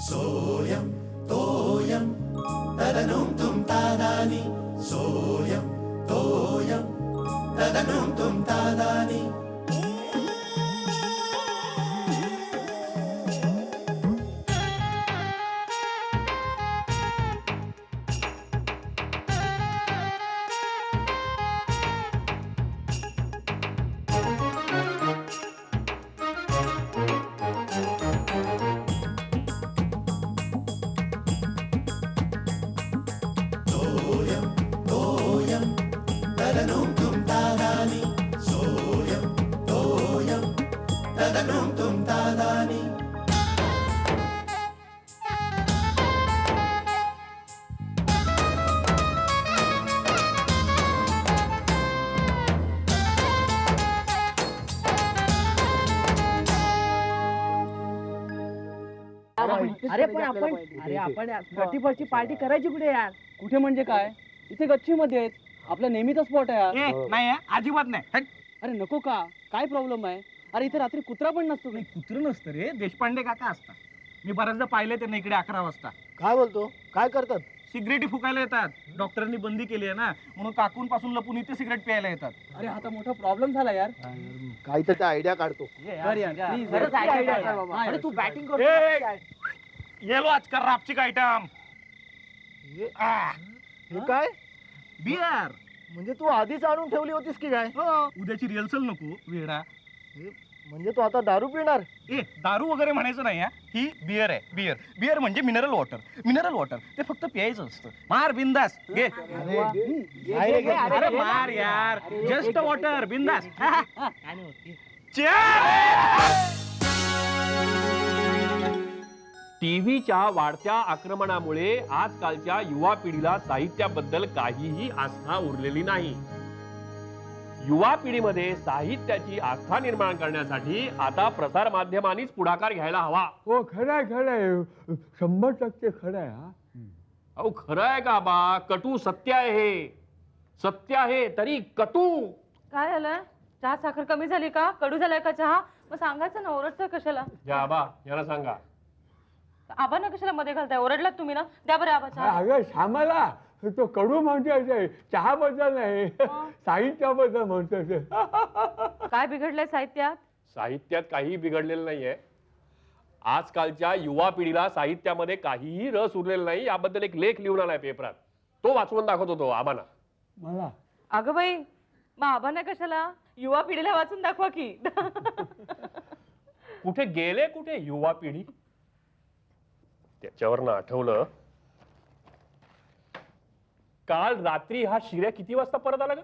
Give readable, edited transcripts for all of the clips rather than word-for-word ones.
सोयम तोयम तदनुम तुम तादानी सोयम तोयम तदनुम तुम तादानी आपण 31st ची पार्टी करायची कुठे यार? कुठे म्हणजे काय? इथे गच्चीमध्ये आहेत. आपला नेहमीचा स्पॉट आहे यार. नाही अजिबात नाही. अरे नको का? काय प्रॉब्लेम आहे? अरे इथे रात्री कुत्रा पण नसतो. कुत्र नसतं रे, देशपांडे काका असतात. मी बऱ्याचदा पाहिले त्यांना इकडे 11 वाजता. काय बोलतो? काय करतात? सिगरेटी फुकायला येतात. डॉक्टरांनी बंदी केली आहे ना, म्हणून काकूंपासून लपून इथे सिगरेट प्यायला येतात. अरे आता मोठा प्रॉब्लेम झाला यार. काहीतरी आयडिया काढतो. कर यार, please. खरंच यार. idea कर बाबा. हा, अरे यार. तू बॅटिंग ए, करतो. येलो आजकाल रापचिक आयटम हे काय? बियर. म्हणजे तू आधीच आणून ठेवली होतीस की काय? उद्याची रिहर्सल नको वेडा. म्हणजे तू आता दारू पिणार? दारू वगैरे म्हणायचं नाही हा. ही बियर आहे. बियर म्हणजे मिनरल वॉटर. ते फक्त प्यायचं असतं. मार बिंदास घे. अरे मार यार. जस्ट वॉटर बिंदास. टीव्हीच्या वाढत्या आक्रमणामुळे आजकालच्या युवा पिढीला साहित्याबद्दल काहीही आस्था उरलेली नाही. युवा पिढीमध्ये साहित्याची आस्था निर्माण करण्यासाठी आता प्रसार माध्यमांनीच पुढाकार घ्यायला हवा. हो खरंय 100% खरंय. हा अहो खरं आहे का बा? कटू सत्य आहे हे. सत्य आहे तरी कटू. काय झालं? चहा साखर कमी झाली का? कडू झालाय का चहा? मग सांगायचं ना, ओरडतोय कशाला? या आबा याला सांगा. आबा ना कशाला मध्ये घालताय? ओरडलात तुम्ही ना, द्या बरं आबा चहा. अगं श्यामाला तो कडू म्हणतोय, चहा बद्दल नाही साहित्याबद्दल म्हणतोय. काय बिघडलंय साहित्यात? साहित्यात काहीही बिघडलेलं नाहीये. आजकालच्या युवा पिढीला साहित्यामध्ये काहीही रस उरलेला नाही याबद्दल एक लेख लिहून आलाय पेपरात. तो वाचवून दाखवत होतो आबांना. मला अगं बाई, मग आबा ना कशाला? युवा पिढीला वाचून दाखवा की. कुठे गेले कुठे युवा पिढी? त्याच्यावरनं आठवलं, काल रात्री हा शिर्या किती वाजता परत आला का?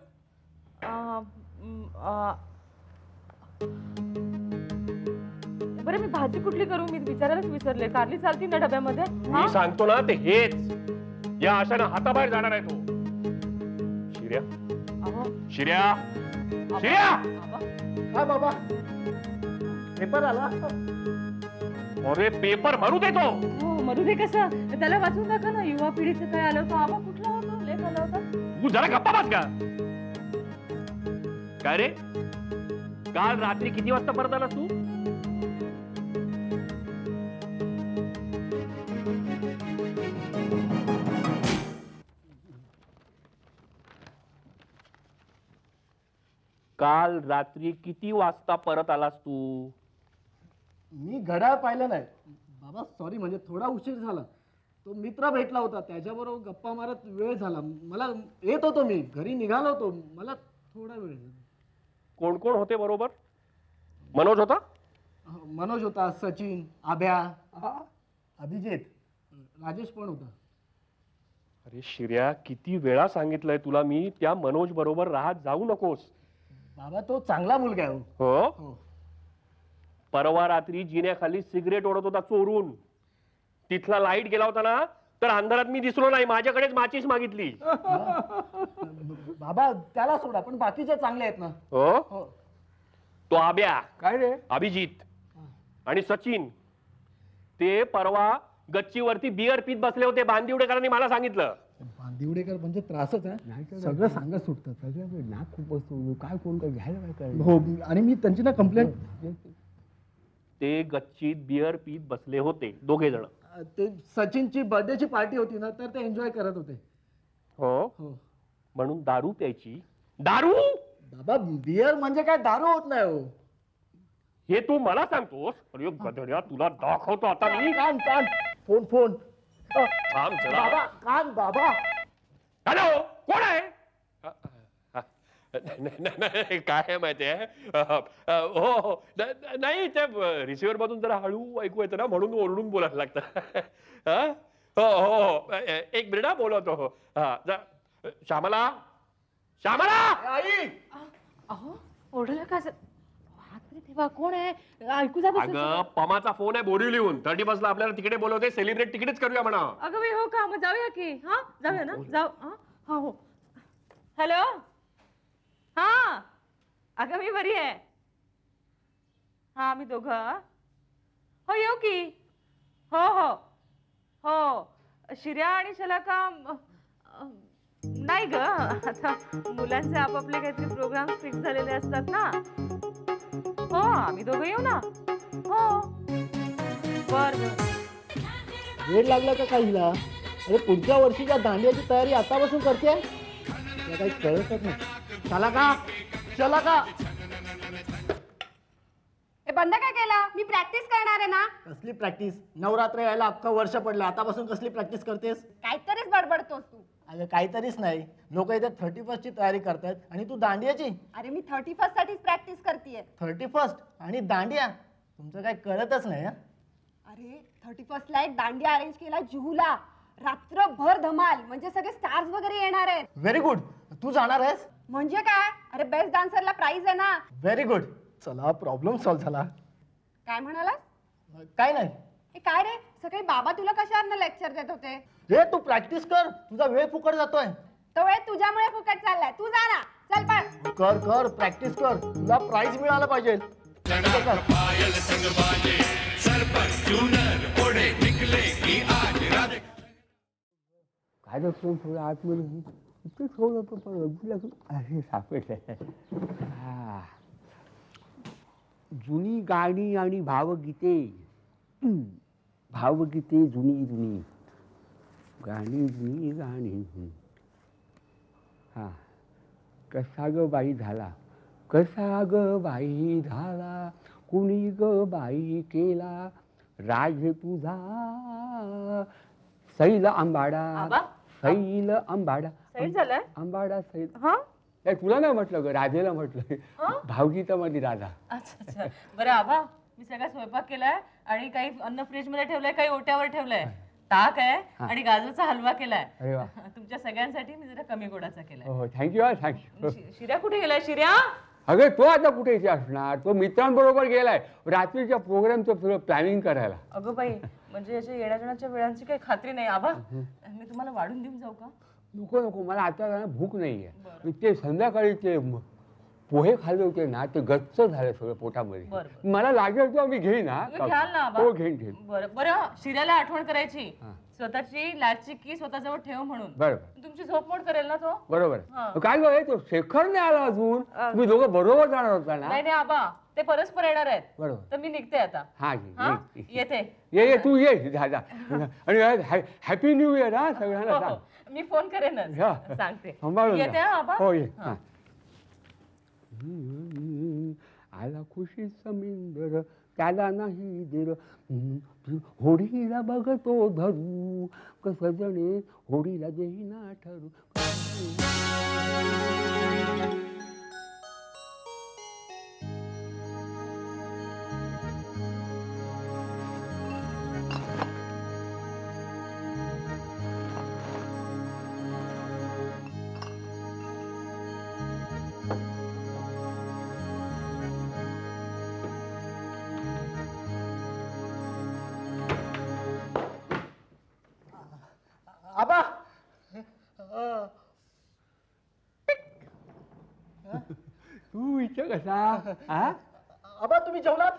बरं मी भाजी कुठली करू? मी विचारायलाच विसरले. कारली चालती ना डब्यामध्ये? मी सांगतो ना ते हेच. या आशानं हाताबाहेर जाणार आहे तो. शिर्या शिर्या शिर्या. काय बाबा? पेपर आला? अरे पेपर भरू देतो. हो मरू दे. कसं? त्याला वाचून दाखवा ना. युवा पिढीचं काय आलं होतं? आबा कुठला होता लेख आला होता? तू जरा गप्पा बस का? काय रे, काल रात्री किती वाजता परत आलास तू? काल रात्री किती वाजता परत आलास तू? मी घड्याळ पाहिलं नाही बाबा. सॉरी, म्हणजे थोडा उशीर झाला. तो मित्र भेटला होता, त्याच्याबरोबर गप्पा मारत वेळ झाला. मला येत होतो, मी घरी निघालो होतो. मला थोडा वेळ झाला. कोण कोण होते बरोबर? मनोज होता? मनोज होता, सचिन, आभ्या, अभिजित, राजेश पण होता. अरे शिर्या, किती वेळा सांगितलंय तुला मी त्या मनोज बरोबर राहत जाऊ नकोस. बाबा तो चांगला मुलगा आहे. हो. परवा रात्री जिन्याखाली सिगरेट ओढत होता चोरून. तिथला लाईट गेला होता ना, तर अंधारात मी दिसलो नाही. माझ्याकडेच माचीस मागितली. बाबा त्याला सोडा, पण बाकीचे चांगले आहेत ना. हो. तो आब्या, काय रे? अभिजित आणि सचिन ते परवा गच्चीवरती बियर पीत बसले होते. बांदिवडेकरांनी मला सांगितलं. बांदिवडेकर म्हणजे त्रासच नाही आहे तर सगळं सांगत सुटतात. सगळ्या नाक खूप असतो काय कोण काय घ्यायला काय करायचं. हो आणि मी त्यांची ना कंप्लेंट ते गच्चीत बियर पीत बसले होते दोघे जण. ते सचिनची बर्थडेची पार्टी होती ना तर ते एन्जॉय करत होते. हो हो म्हणून दारू प्यायची. दारू बाबा बियर म्हणजे काय दारू होत नाही हो. हे तू मला सांगतोस? अरे गधड्या तुला दाखवतो आता मी. कान कान फोन फोन थांब जरा. बाबा कान बाबा. हॅलो कोण आहे? नाही, काय आहे माहितीये हो हो नाही ते रिसिव्हर मधून जरा हळू ऐकू येतं ना म्हणून ओरडून बोलायला लागतं. हो हो हो एक मिनिट बोलवतो. हो श्यामला श्यामला. आई अहो ओरडलं का हात ठेवा कोण आहे ऐकू जात अगं पमाचा फोन आहे बोरिवलीहून 31ला आपल्याला तिकडे बोलवते सेलिब्रेट तिकडेच करूया म्हणा. अगं बाई हो का मग जाऊया की हा जाऊया ना जाऊ हा हो हॅलो हा अगं मी बरी आहे. हा आम्ही दोघं हो येऊ की हो हो हो शिर्या आणि शलाका नाही ग आता मुलांचे आपापले काहीतरी प्रोग्राम फिक्स झालेले असतात ना. हो आम्ही दोघं येऊ ना. हो बर वेळ लागला का काहीला. अरे पुढच्या वर्षीच्या दांडियाची तयारी आतापासून करते. काही कळतच नाही. चला का चला का. बंद काय केला. मी प्रॅक्टिस करणार आहे ना. कसली प्रॅक्टिस. नवरात्र यायला अख्खं वर्ष पडलं आतापासून कसली प्रॅक्टिस करतेस. काहीतरीच बडबडतोस तू. अगं काहीतरीच नाही. लोक इथे 31st ची तयारी करतायत आणि तू दांडियाची. अरे मी 31st साठीच प्रॅक्टिस करतेय. 31st आणि दांडिया तुमचं काय कळतच नाही. अरे 31st ला एक दांडिया अरेंज केला जुहूला. रात्रभर धमाल म्हणजे सगळे स्टार्स वगैरे येणार आहेत. Very good. तू जाणार आहेस. म्हणजे काय. अरे बेस्ट डान्सरला प्राइज आहे ना. Very good. चला प्रॉब्लेम सॉल्व्ह झाला. काय म्हणाला. काय नाही. हे काय रे सकाळी बाबा तुला कशावर लेक्चर देत होते. हे तू प्रॅक्टिस कर. तुझा वेळ फुकट जातोय. तो वेळ तुझ्यामुळे फुकट चाललाय. तू जा ना चल पण. कर कर प्रॅक्टिस कर. तुला प्राइज मिळालं पाहिजे. काय दक्षिण थोडं आतमध्ये इथे थोडं पण असे सापडलं. जुनी गाणी आणि भावगीते. भावगीते जुनी जुनी गाणी जुनी गाणी. हा कसा ग बाई झाला कसा ग बाई झाला कुणी ग बाई केला राज तुझा सैल आंबाडा सैल आंबाडा सैल झालंय आंबाडा सैल. हा नाही तुला नाही म्हटलं ग राधेला म्हटलं भावगीतामध्ये राधा. अच्छा अच्छा बरं आबा मी सगळा स्वयंपाक केलाय आणि काही अन्न फ्रीज मध्ये ठेवलंय काही ओट्यावर ठेवलंय. ताक आहे आणि गाजरचा हलवा केलाय. अरे वा. तुमच्या सगळ्यांसाठी मी जरा कमी गोडाचा केलाय. हो थँक्यू थँक्यू. शिर्या कुठे गेलाय शिर्या. अगं तो आता कुठे इथे असणार. तो मित्रांबरोबर गेलाय रात्रीच्या प्रोग्रामचं प्लॅनिंग करायला. अगं बाई म्हणजे याच्या येण्या जाण्याच्या वेळांची काही खात्री नाही. आबा मी तुम्हाला वाढून देऊन जाऊ का. नको नको मला आता भूक नाहीये. ते संध्याकाळी ते पोहे खाल्ले होते ना ते गच्च झालं सगळं पोटामध्ये. मला लागेल तो मी घेईन. घ्याल ना आबा. हो घेईन घेईन. बरं बरं शिर्याला आठवण करायची स्वतःची लाचची की स्वतःजवळ ठेव म्हणून. बरोबर तुमची झोप मोड करेल ना तो. बरोबर. काय ग तो शेखर नाही आला अजून. तुम्ही दोघं बरोबर जाणार होता ना. नाही नाही आबा ते परस्पर येणार आहेत. बरोबर. तर मी निघते आता. हा येते. ये तू ये जा आणि हॅपी न्यू इयर हा सगळ्यांना सांग. मी फोन करेनच सांगते. येते आबा. हो ये. आला खुशी समिंदर त्याला नाही देर होडीला बघतो धरू कस जणे होडीला देईना ठरू. आबा तू इच्छा कसा. आबा तुम्ही जेवलात.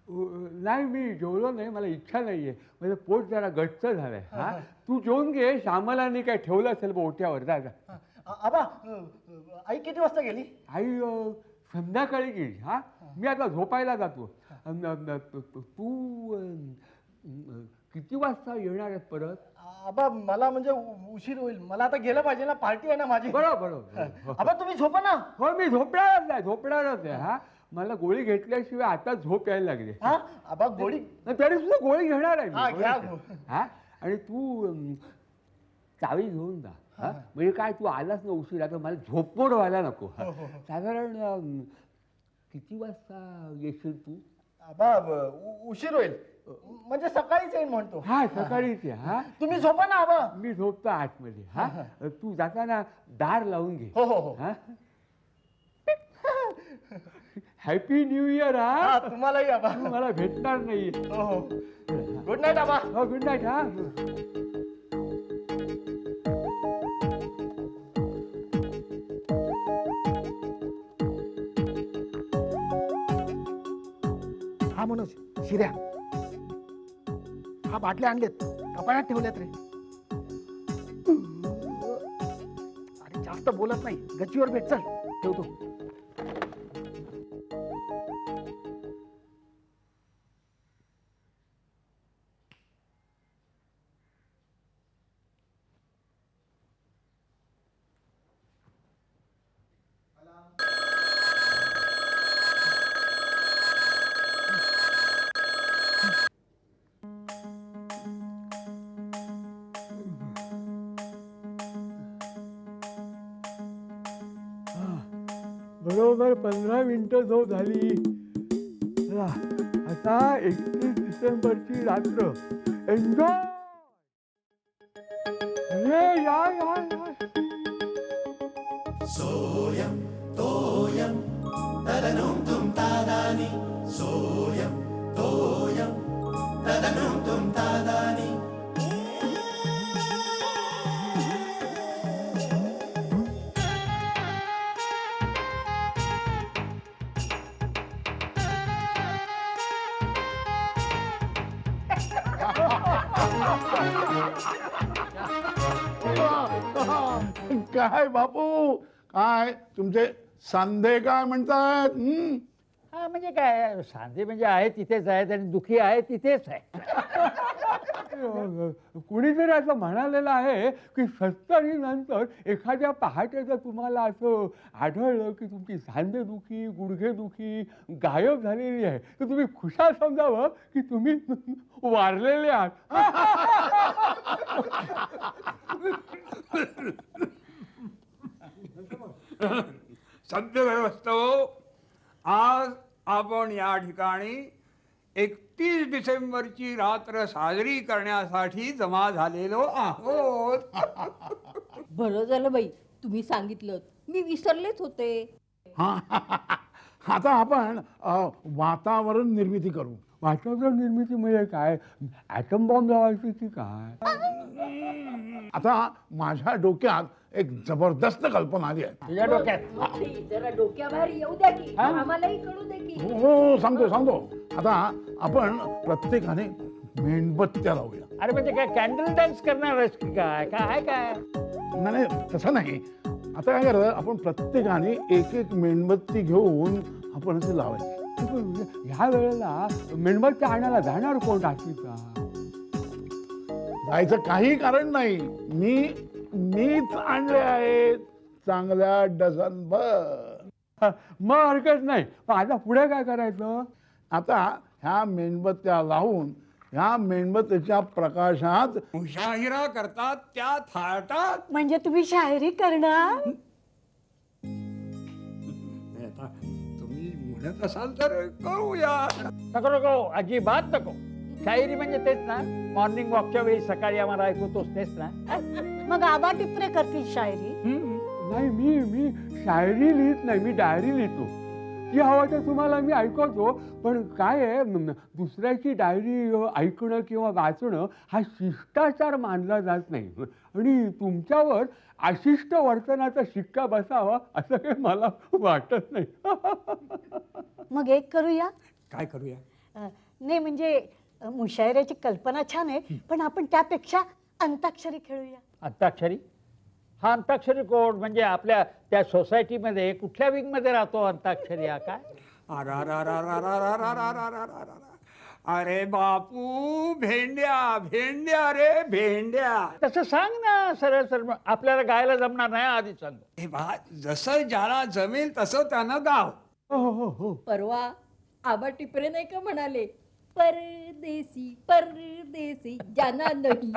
नाही मी जेवलो नाही, मला इच्छा नाहीये, माझं पोट जरा गच्च झालंय. हा तू जेवून घे, श्यामलाने काय ठेवलं असेल बोट्यावर. जा जा. आबा आई किती वाजता गेली? आई संध्याकाळी गेली. हा मी आता झोपायला जातो. तू किती वाजता येणार आहेस परत? आबा मला म्हणजे उशीर होईल, मला आता गेलं पाहिजे ना, पार्टी आहे ना माझी. बरोबर. आबा तुम्ही झोपा ना. हो मी झोपणारच आहे. हा मला गोळी घेतल्याशिवाय आता झोप यायला लागली. हा आबा गोळी तरी सुद्धा गोळी घेणार आहे हा, घ्या. हा आणि तू चावी घेऊन जा. हा म्हणजे काय तू आलास ना उशीर, आता मला झोपमोड व्हायला नको. साधारण किती वाजता येशील तू? आबा उशीर होईल म्हणजे सकाळीच येईल म्हणतो. हा सकाळीच ये. हा तुम्ही झोपा ना आबा. मी झोपतो आतमध्ये. हा तू जाताना दार लावून घे. हो. हा हॅपी न्यू इयर. हा तुम्हालाही आबा. तू मला भेटणार नाही. हो. गुड नाईट आबा. हो गुड नाईट. हा हा मनोज, शिर्या, हा बाटल्या आणलेत, कपाळात ठेवल्यात रे. अरे जास्त बोलत नाही, गच्चीवर भेट. चल ठेवतो. बरोबर 15 मिनिटं झोप झाली. चला, आता 31 डिसेंबरची रात्र एन्जॉय. अरे या या या. सोयम तोयम तदनुम तुम तादानी सोयम तोयम तदनुम तुम तादानी काय बापू, काय तुमचे सांधे काय म्हणतात? हा म्हणजे काय, सांधे म्हणजे आहे तिथेच आहेत आणि दुखी आहे तिथेच आहे. कुणीतरी असं म्हणालेलं आहे की 70 नंतर एखाद्या पहाटे जर तुम्हाला असं आढळलं की तुमची सांधेदुखी, गुडघेदुखी गायब झालेली आहे, तर तुम्ही खुशाल समजावं की तुम्ही वारलेले आहात. सभ्य व्यवस्थो, आज आपण या ठिकाणी 31 डिसेंबरची रात्र साजरी करण्यासाठी जमा झालेलो आहोत. बरं झालं बाई तुम्ही सांगितलं, मी विसरलेच होते. हा आता आपण वातावरण निर्मिती करू. वातावरण निर्मिती म्हणजे काय, ॲटम बॉम्ब लावायची की काय? आता माझ्या डोक्यात एक जबरदस्त कल्पना आली आहे. तुझ्या डोक्यात? जरा डोक्याबाहेर येऊ द्या की, आम्हालाही कळू दे की. हो सांगतो. आता आपण प्रत्येकाने मेणबत्त्या लावूया. अरे म्हणजे काय कॅन्डल डान्स करणार आहेस की काय? काय काय नाही तसं नाही. आता काय करायचं, आपण प्रत्येकाने एक एक मेणबत्ती घेऊन आपण असं लावायचं. ह्या वेळेला मेणबत्ती आणायला जाणार कोण रात्रीचा? जायचं काही कारण नाही. मीच आणले आहेत चांगल्या डझनभर. मग हरकत नाही. पण आता पुढे काय करायचं? आता ह्या मेणबत्त्या लावून ह्या मेणबत्तीच्या प्रकाशात मुशाहिरा करतात त्या थाटात. म्हणजे तुम्ही शायरी करणार? आता तुम्ही म्हणत असाल तर करूया. नको अजिबात नको. शायरी म्हणजे तेच ना, मॉर्निंग वॉकच्या वेळी सकाळी आम्हाला ऐकवतोच तेच ना. मग आबा टिपरे करतील शायरी? नाही मी शायरी लिहित नाही, मी डायरी लिहितो. ती हवं तर तुम्हाला मी ऐकवतो. पण काय आहे, दुसऱ्याची डायरी ऐकणं किंवा वाचणं हा शिष्टाचार मानला जात नाही. आणि तुमच्यावर अशिष्ट वर्तनाचा शिक्का बसावा असं काही मला वाटत नाही. मग एक करूया. काय करूया? नाही म्हणजे मुशायऱ्याची कल्पना छान आहे पण आपण त्यापेक्षा अंताक्षरी खेळूया. अंताक्षरी? हा अंताक्षरी कोण म्हणजे आपल्या त्या सोसायटीमध्ये कुठल्या विंगमध्ये राहतो अंताक्षरी हा काय? अरे बापू भेंड्या भेंड्या रे भेंड्या. तसं सांग ना सरळ सरळ. आपल्याला गायला जमणार नाही आधी सांग. हे बा जसं ज्याला जमेल तसं त्यानं गाव. हो. परवा आबा टिपरे नाही का म्हणाले परदेसी परदेसी जाना नाही.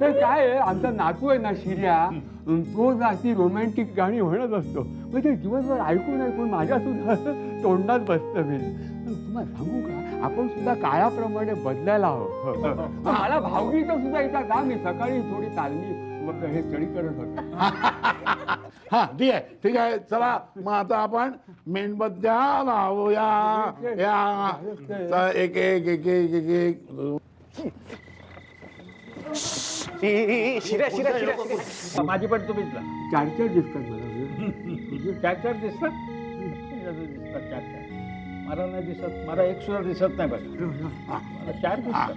तर काय आहे आमचा नातू आहे ना शिर्या तो अशी रोमॅन्टिक गाणी म्हणत असतो म्हणजे दिवसभर ऐकून ऐकून माझ्या सुद्धा तोंडात बसतं मी. तुम्हाला सांगू का आपण सुद्धा काळाप्रमाणे बदलायला हवं. मला भावगीतं सुद्धा एकदा गा मी सकाळी थोडी तालमी हे स्टडी करत होतो. हा ठीक आहे चला मग आता आपण मेणबत्त्या लावूया या एक एक एक एक एक एक माझी पण तुम्हीच ना. चार चार दिसतात मला. चार चार दिसतात चार चार. मला नाही दिसत. मला एक सुद्धा दिसत नाही बघ. मला चार दिसतात.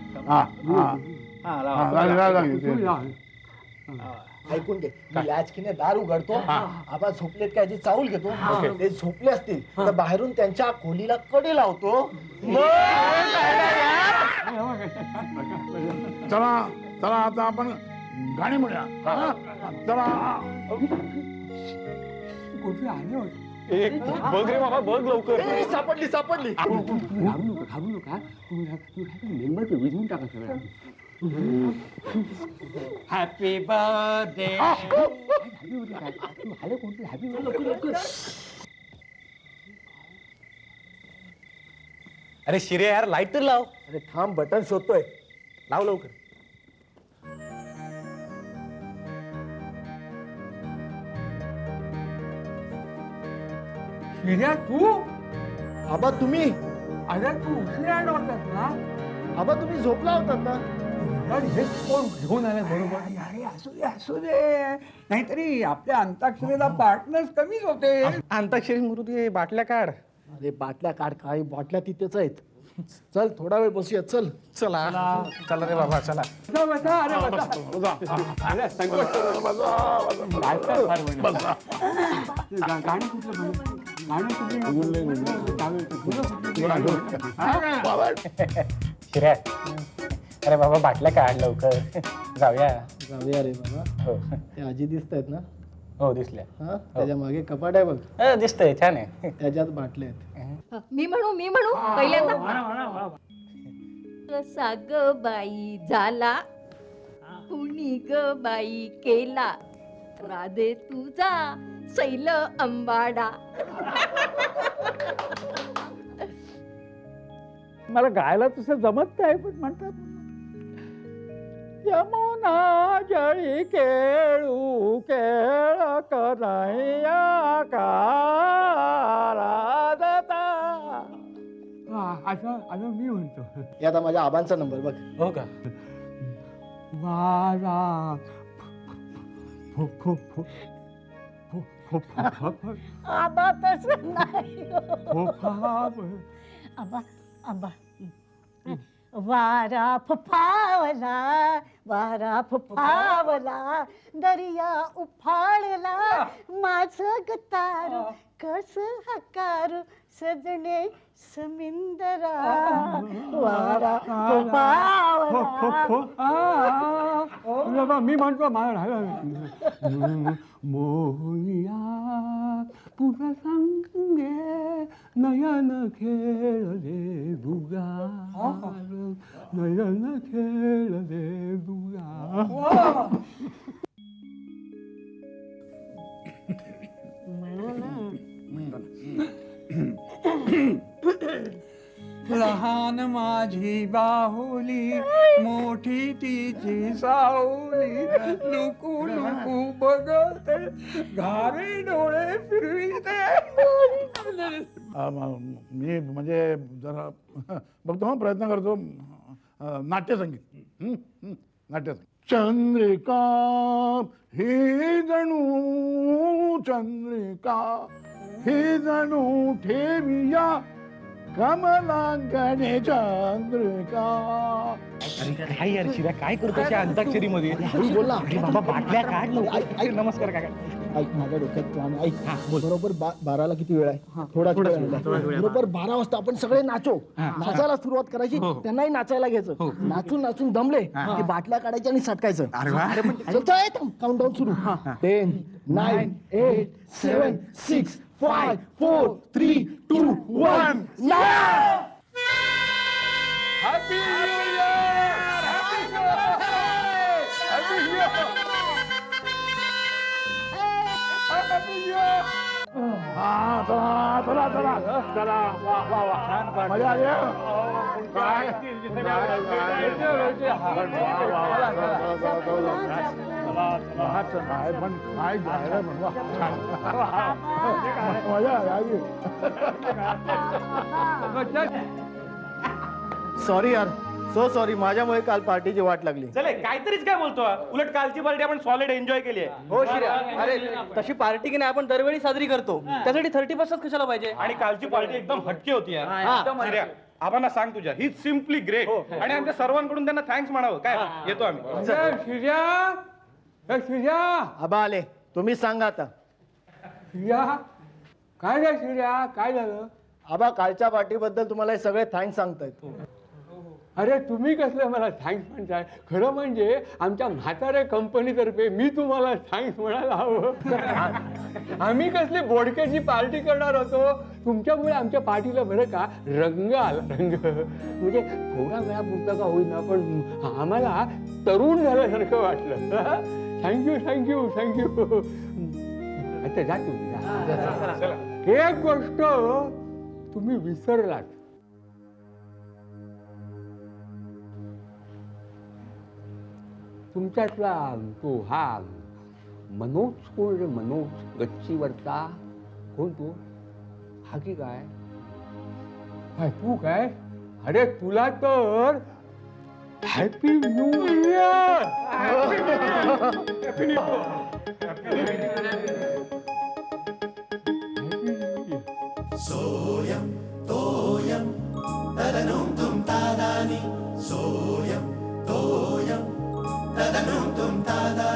ऐकून घे मी लाचकीने दार उघडतो आबा झोपलेत काय जे चावल घेतो ते झोपले असतील तर बाहेरून त्यांच्या खोलीला कडे लावतो. चला चला आता आपण गाणी म्हणूया. चला कुठे आले होते. बघ रे बाबा बघ लवकर. सापडली घाबरू नका मेंबर विझून टाका सगळ्या. Happy birthday. अरे शिरे यार लाईट तर लाव. अरे थांब बटन शोधतोय लाव लवकर. शिर्या तू आबा तुम्ही अरे तू उशिरा होतात ना. आबा तुम्ही झोपला होतात ना. हे कोण घेऊन आले बरोबर. अरे असू दे नाहीतरी आपल्या अंताक्षरीला पार्टनर्स कमीच होते. अंताक्षरी मृदू बाटल्या काढ. अरे बाटल्या काढ काय बाटल्या तिथेच आहेत. चल थोडा वेळ बसूया. चल चला चला रे बाबा चला. गाणी कुठलं शिऱ्या अरे बाबा बाटल्या काढ लवकर. जाऊया रे बाबा. हो ते आजी दिसत आहेत ना. हो दिसल्या. हा त्याच्या मागे कपाट आहे बघ. दिसतंय छान आहे. त्याच्यात बाटल्या आहेत. मी म्हणू पहिल्यांदा. कसा ग बाई झाला कुणी ग बाई केला राधे तुझा सैल अंबाडा. मला गायला तसं जमत नाही पण म्हणतात यमुना जळी केळू केळ कन्हैया का राधता. असं मी म्हणतो. हे आता माझ्या आबांचा नंबर बघ. हो का. वारा आबा तसं नाही. आबा आबा वारा फुफावला वारा फुफावला दर्या उफाळला माझं गतार कस हकार सजणे समिंदरा वारा फुफावला. मी म्हणतो मोहिया तुझा संगे नयन खेळले दुगार नयन खेळले दुगार. लहान माझी बाहुली मोठी तिची सावली लुकू लुकू बघते घारे डोळे फिरविते. मी म्हणजे जरा बघतो हा प्रयत्न करतो. नाट्यसंगीत नाट्यसंगीत. चंद्रिका ही जणू चंद्रिका हे जणू ठेविया कमलांगणे चंद्रिका. काय यार शिव्या काय करतो त्या अंताक्षरी मध्ये? बोल ना. बाबा बाटल्या काढ नमस्कार काका. ऐक माझ्या डोक्यात प्लॅन ऐक. बरोबर 12ला किती वेळ आहे? थोडा वेळ आहे. बरोबर 12 वाजता आपण सगळे नाचो. नाचायला सुरुवात करायची, त्यांनाही नाचायला घ्यायचं. नाचून नाचून दमले की बाटल्या काढायच्या आणि सटकायचं. काउंटडाऊन सुरू. 10, 9, 8, 7, 6, 5, 4, 3, 2, 1. Happy new year. Happy new year. हा चला चला चला चला. वा वा वा छान मजा आली. काय काय पण काय जायला म्हणवा. मजा आली. सॉरी यार, सो सॉरी. माझ्यामुळे काल पार्टीची वाट लागली. चले काहीतरीच काय बोलतो उलट कालची पार्टी आपण सॉलिड एन्जॉय केली आहे. हो शिर्या, अरे तशी पार्टी की नाही आपण दरवेळी साजरी करतो, त्यासाठी 30% कशाला पाहिजे? आणि कालची पार्टी एकदम हटके होती यार. शिर्या, आम्हाला सांग तुझ्या ही सिम्पली ग्रेट आणि आमच्या सर्वांकडून त्यांना थँक्स म्हणावं. काय येतो आम्ही. शिर्या आबा आले, तुम्ही सांगा आता. शिर्या काय रे शिर्या, काय झालं? आबा कालच्या पार्टीबद्दल तुम्हाला हे सगळे थँक्स सांगतायत. अरे तुम्ही कसलं मला थँक्स म्हणताय? खरं म्हणजे आमच्या म्हाताऱ्या कंपनीतर्फे मी तुम्हाला थँक्स म्हणायला हवं. आम्ही कसली बोडक्याची पार्टी करणार होतो, तुमच्यामुळे आमच्या पार्टीला बरं का रंग आला. रंग म्हणजे थोडा वेळापुरता का होईना पण आम्हाला तरुण झाल्यासारखं वाटलं. Thank you thank you thank you. आता जा तुम्ही. एक गोष्ट तुम्ही विसरलात. तुमच्यातला तो हा मनोज कोण रे? मनोज गच्चीवरचा कोण तो? हा की काय? काय तू काय? अरे तुला तर हॅपी न्यू इयर. सोयम तोयम तदनुम तुम तादानी. सोयम तोयम तदनुम तुम तादानी.